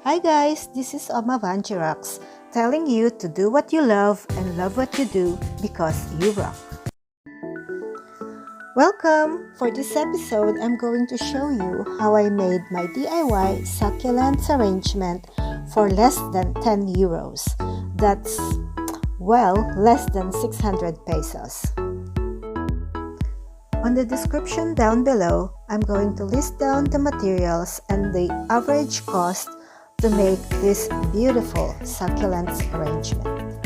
Hi guys, this is OmavangieRax, telling you to do what you love and love what you do because you rock. Welcome! For this episode, I'm going to show you how I made my DIY succulents arrangement for less than 10 euros. That's, well, less than 600 pesos. On the description down below, I'm going to list down the materials and the average cost to make this beautiful succulents arrangement.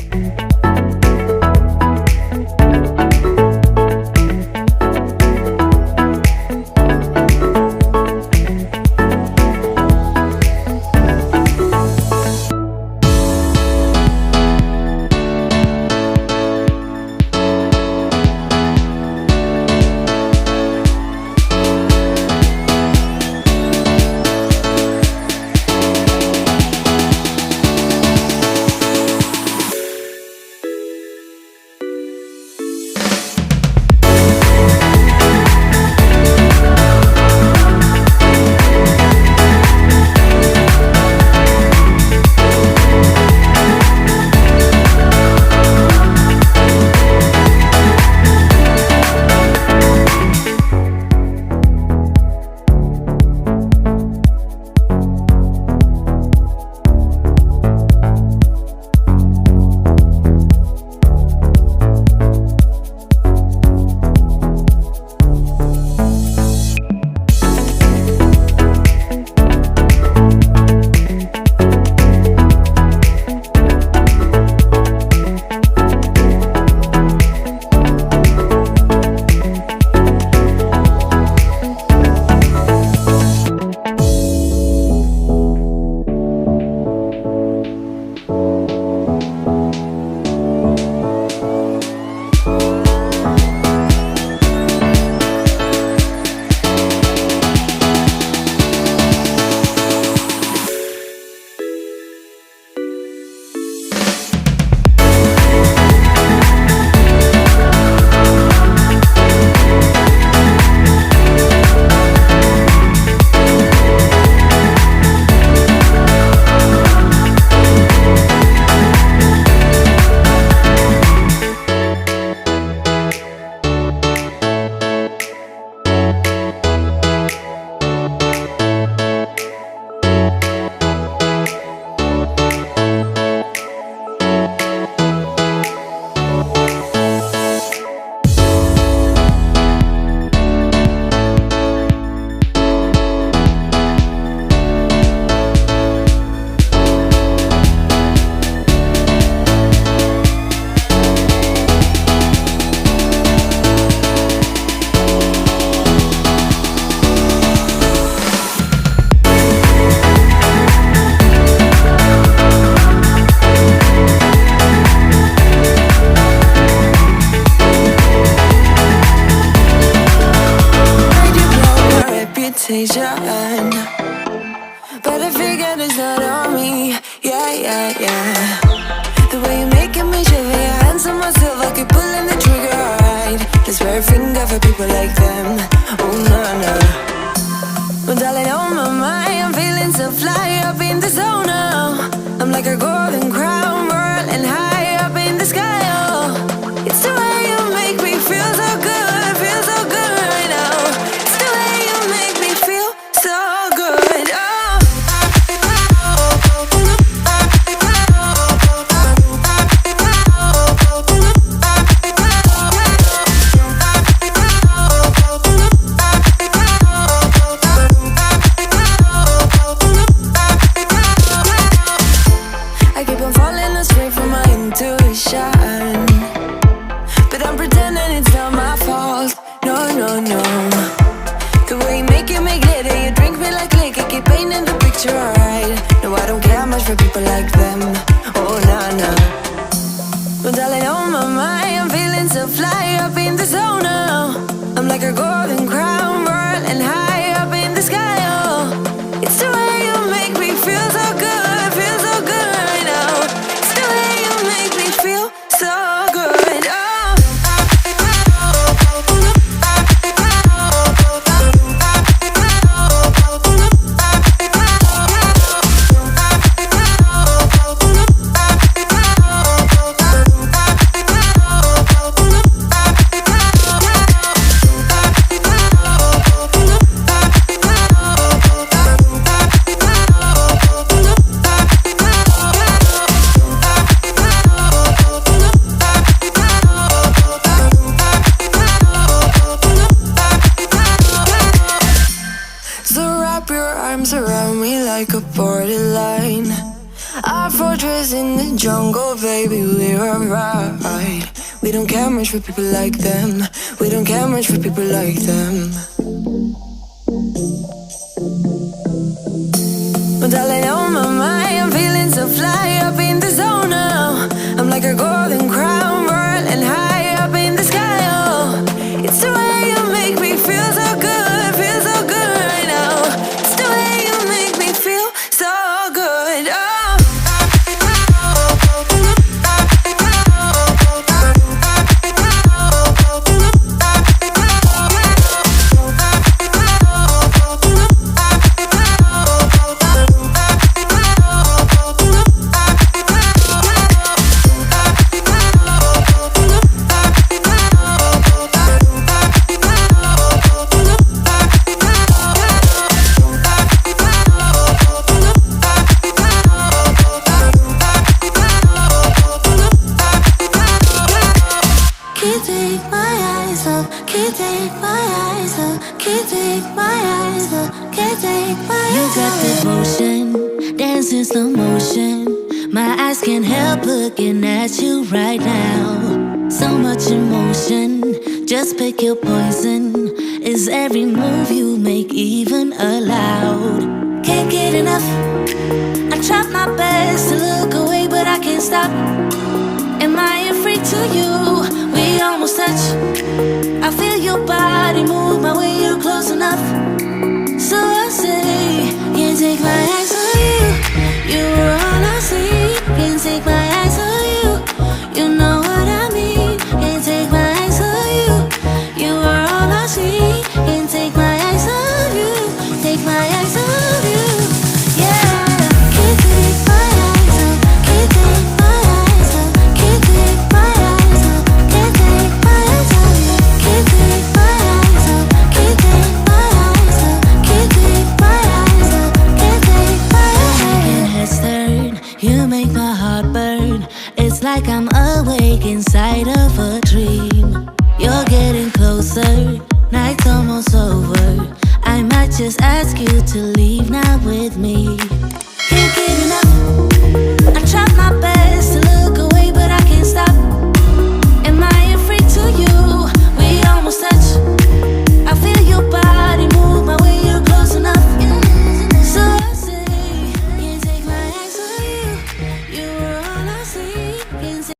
But I figured it's not on me. Yeah. The way you're making me shiver, your hands on myself, I keep pulling the trigger, alright. Let's wear a finger for people like them. Oh no. Well, darling, on my mind, I'm feeling so fly up in the zone now. I'm like a golden crown, whirling high up in the sky. Oh, it's the way you make me feel so good right now. It's the way you make me feel so good. Oh. For people like them, oh no. Well, darling, on my mind, I'm feeling so fly up in the zone now. I'm like a golden crown, whirling high up in the sky. Oh, it's the way you make me feel so good right now. It's the way you make me feel so good. Oh. like a borderline. Our fortress in the jungle, baby, we're alright. We don't care much for people like them. We don't care much for people like them. But darling, on my mind, I'm feeling so fly up in the zone now. I'm like a golden crown, whirling high up in the sky. Oh, it's the way you make me feel so good right now. It's the way you make me feel so good. Oh. In slow motion, my eyes can't help looking at you right now. So much emotion, just pick your poison. Is every move you make even allowed? Can't get enough. I try my best to look away, but I can't stop. Am I a freak to you? We almost touch. I feel your body move my way, you're close enough. So I say, can't take my eyes on you. You were all I see. Can't take my eyes on you. You know what I mean. Can't take my eyes on you. You were all I see. Can't take my eyes on you. Take my eyes on you. Yeah. Can't take my eyes on. Can't take my eyes on. Can't take my eyes on. Can't take my eyes on you. Can't take my eyes on. Can't take my eyes on. Can't take my eyes on. Can't take my eyes on. Heads turn, you make my heart burn. It's like I'm awake inside of a dream.